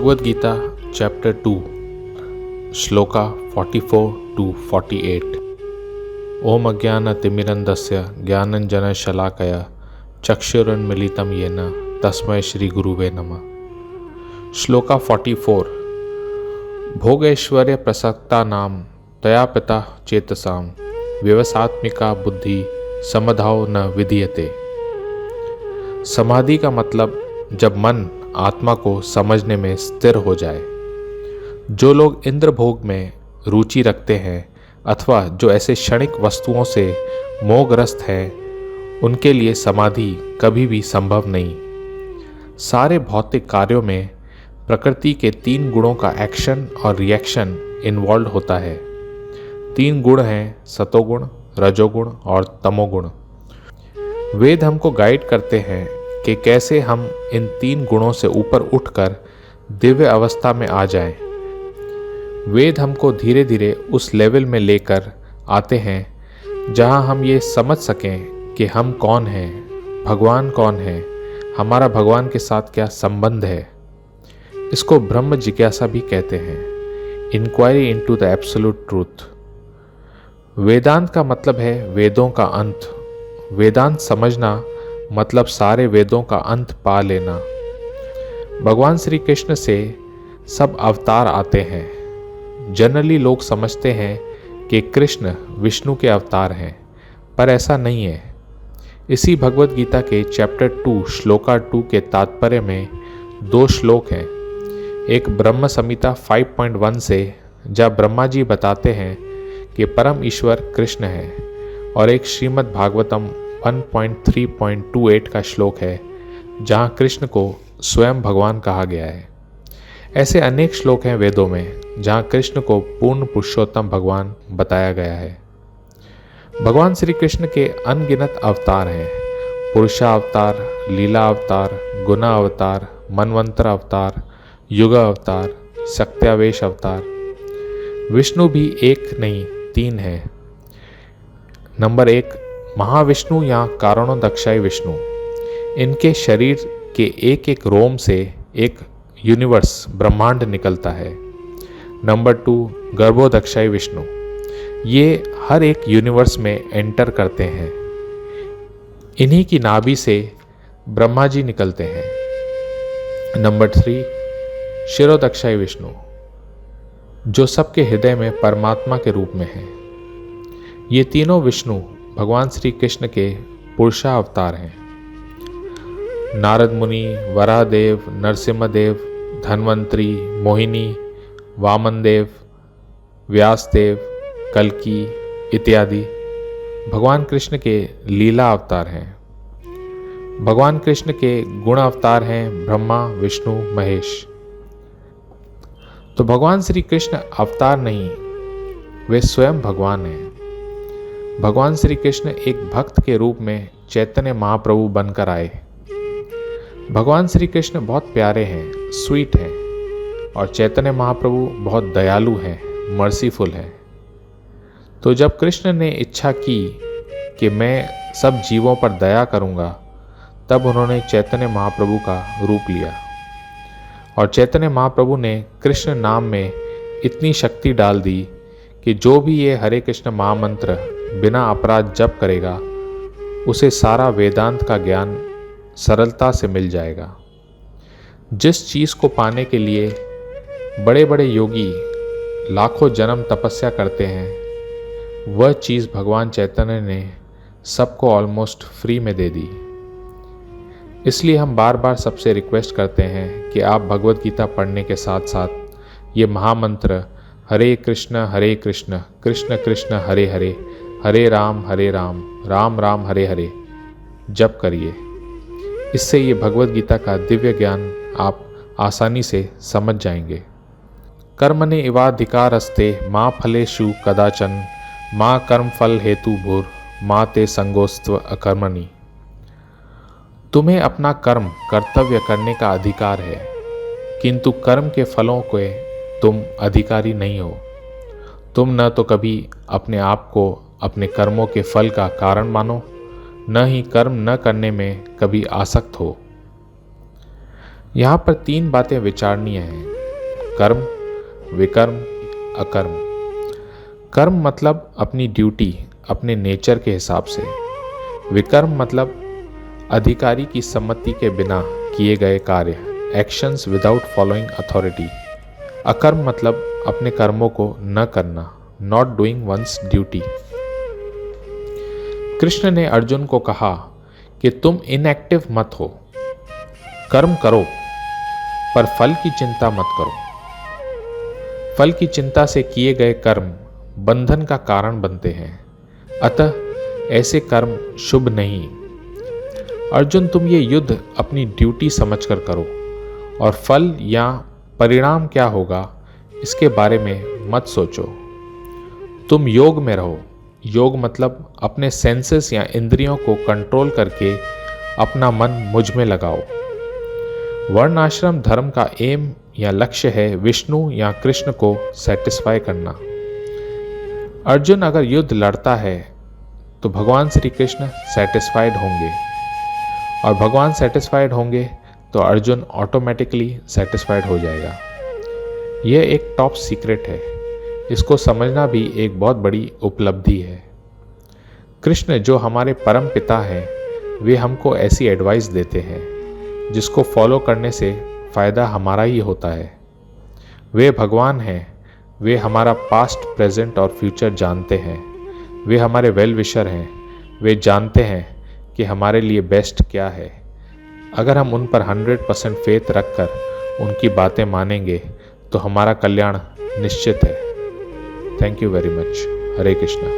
Bhagavad Gita chapter 2 shloka 44 to 48। ओम अज्ञानतिमिरन्धस्य ज्ञानञ्जनशलाकया चक्षुरुन्मीलितं येन तस्मै श्री गुरुवे नमः। श्लोका 44। भोगैश्वर्य प्रसक्तानां तया पिता चेतसां व्यवसात्मिका बुद्धि समधाओ न विधीयते। समाधि का मतलब जब मन आत्मा को समझने में स्थिर हो जाए। जो लोग इंद्र भोग में रुचि रखते हैं अथवा जो ऐसे क्षणिक वस्तुओं से मोहग्रस्त हैं, उनके लिए समाधि कभी भी संभव नहीं। सारे भौतिक कार्यों में प्रकृति के 3 गुणों का एक्शन और रिएक्शन इन्वॉल्व होता है। 3 गुण हैं, सतोगुण, रजोगुण और तमोगुण। वेद हमको गाइड करते हैं कि कैसे हम इन 3 गुणों से ऊपर उठकर दिव्य अवस्था में आ जाएं। वेद हमको धीरे धीरे उस लेवल में लेकर आते हैं जहां हम ये समझ सकें कि हम कौन हैं, भगवान कौन है, हमारा भगवान के साथ क्या संबंध है। इसको ब्रह्म जिज्ञासा भी कहते हैं, inquiry into the absolute truth. Vedanta का मतलब है वेदों का अंत। वेदांत समझना मतलब सारे वेदों का अंत पा लेना। भगवान श्री कृष्ण से सब अवतार आते हैं। जनरली लोग समझते हैं कि कृष्ण विष्णु के अवतार हैं, पर ऐसा नहीं है। इसी भगवद गीता के चैप्टर 2 श्लोका 2 के तात्पर्य में 2 श्लोक हैं। एक ब्रह्म संहिता 5.1 से, जहाँ ब्रह्मा जी बताते हैं कि परम ईश्वर कृष्ण है, और एक श्रीमद् भागवतम 1.3.28 का श्लोक है जहाँ कृष्ण को स्वयं भगवान कहा गया है। ऐसे अनेक श्लोक हैं वेदों में जहाँ कृष्ण को पूर्ण पुरुषोत्तम भगवान बताया गया है। भगवान श्री कृष्ण के अनगिनत अवतार हैं। पुरुषा अवतार, लीला अवतार, गुना अवतार, मनवंतर अवतार, युग अवतार, सत्यावेश अवतार। विष्णु भी एक नहीं 3 है। नंबर 1 महाविष्णु या कारणोदक्षाई विष्णु। इनके शरीर के एक एक रोम से एक यूनिवर्स ब्रह्मांड निकलता है। नंबर 2 गर्भोदक्षाई विष्णु। ये हर एक यूनिवर्स में एंटर करते हैं। इन्हीं की नाभि से ब्रह्मा जी निकलते हैं। नंबर 3 शिरोदक्षाई विष्णु, जो सबके हृदय में परमात्मा के रूप में है। ये तीनों विष्णु भगवान श्री कृष्ण के पुरुषा अवतार हैं। नारद मुनि, वराहदेव, नरसिम्हदेव, धन्वंतरी, मोहिनी, वामनदेव, व्यासदेव, कल्की इत्यादि भगवान कृष्ण के लीला अवतार हैं। भगवान कृष्ण के गुण अवतार हैं ब्रह्मा, विष्णु, महेश। तो भगवान श्री कृष्ण अवतार नहीं, वे स्वयं भगवान हैं। भगवान श्री कृष्ण एक भक्त के रूप में चैतन्य महाप्रभु बनकर आए। भगवान श्री कृष्ण बहुत प्यारे हैं, स्वीट हैं, और चैतन्य महाप्रभु बहुत दयालु हैं, मर्सीफुल हैं। तो जब कृष्ण ने इच्छा की कि मैं सब जीवों पर दया करूंगा, तब उन्होंने चैतन्य महाप्रभु का रूप लिया। और चैतन्य महाप्रभु ने कृष्ण नाम में इतनी शक्ति डाल दी कि जो भी ये हरे कृष्ण महामंत्र बिना अपराध जप करेगा, उसे सारा वेदांत का ज्ञान सरलता से मिल जाएगा। जिस चीज़ को पाने के लिए बड़े बड़े योगी लाखों जन्म तपस्या करते हैं, वह चीज़ भगवान चैतन्य ने सबको ऑलमोस्ट फ्री में दे दी। इसलिए हम बार बार सबसे रिक्वेस्ट करते हैं कि आप भगवद गीता पढ़ने के साथ साथ ये महामंत्र हरे कृष्ण कृष्ण कृष्ण हरे हरे, हरे राम राम राम हरे हरे जप करिए। इससे ये भगवद गीता का दिव्य ज्ञान आप आसानी से समझ जाएंगे। कर्मणे इवाधिकारस्ते माँ फलेषु कदाचन, माँ कर्म फल हेतु भूर, माँ ते संगोस्त्व अकर्मणि। तुम्हें अपना कर्म कर्तव्य करने का अधिकार है, किंतु कर्म के फलों के तुम अधिकारी नहीं हो। तुम न तो कभी अपने आप को अपने कर्मों के फल का कारण मानो, न ही कर्म न करने में कभी आसक्त हो। यहाँ पर 3 बातें विचारणीय हैं: कर्म, विकर्म, अकर्म। कर्म मतलब अपनी ड्यूटी अपने नेचर के हिसाब से। विकर्म मतलब अधिकारी की सम्मति के बिना किए गए कार्य, एक्शंस विदाउट फॉलोइंग अथॉरिटी। अकर्म मतलब अपने कर्मों को न करना, not doing once duty. Krishna ने अर्जुन को कहा कि तुम इनएक्टिव मत हो, कर्म करो पर फल की चिंता मत करो। फल की चिंता से किए गए कर्म बंधन का कारण बनते हैं, अतः ऐसे कर्म शुभ नहीं। अर्जुन, तुम ये युद्ध अपनी ड्यूटी समझकर करो और फल या परिणाम क्या होगा इसके बारे में मत सोचो। तुम योग में रहो। योग मतलब अपने सेंसेस या इंद्रियों को कंट्रोल करके अपना मन मुझ में लगाओ। वर्ण आश्रम धर्म का एम या लक्ष्य है विष्णु या कृष्ण को सेटिस्फाई करना। अर्जुन अगर युद्ध लड़ता है तो भगवान श्री कृष्ण सेटिस्फाइड होंगे, और भगवान सेटिस्फाइड होंगे तो अर्जुन ऑटोमेटिकली सेटिस्फाइड हो जाएगा। यह एक टॉप सीक्रेट है, इसको समझना भी एक बहुत बड़ी उपलब्धि है। कृष्ण जो हमारे परम पिता हैं, वे हमको ऐसी एडवाइस देते हैं जिसको फॉलो करने से फ़ायदा हमारा ही होता है। वे भगवान हैं, वे हमारा पास्ट, प्रेजेंट और फ्यूचर जानते हैं। वे हमारे वेल विशर हैं, वे जानते हैं कि हमारे लिए बेस्ट क्या है। अगर हम उन पर 100% फेथ रखकर उनकी बातें मानेंगे तो हमारा कल्याण निश्चित है। Thank you very much. Hare Krishna.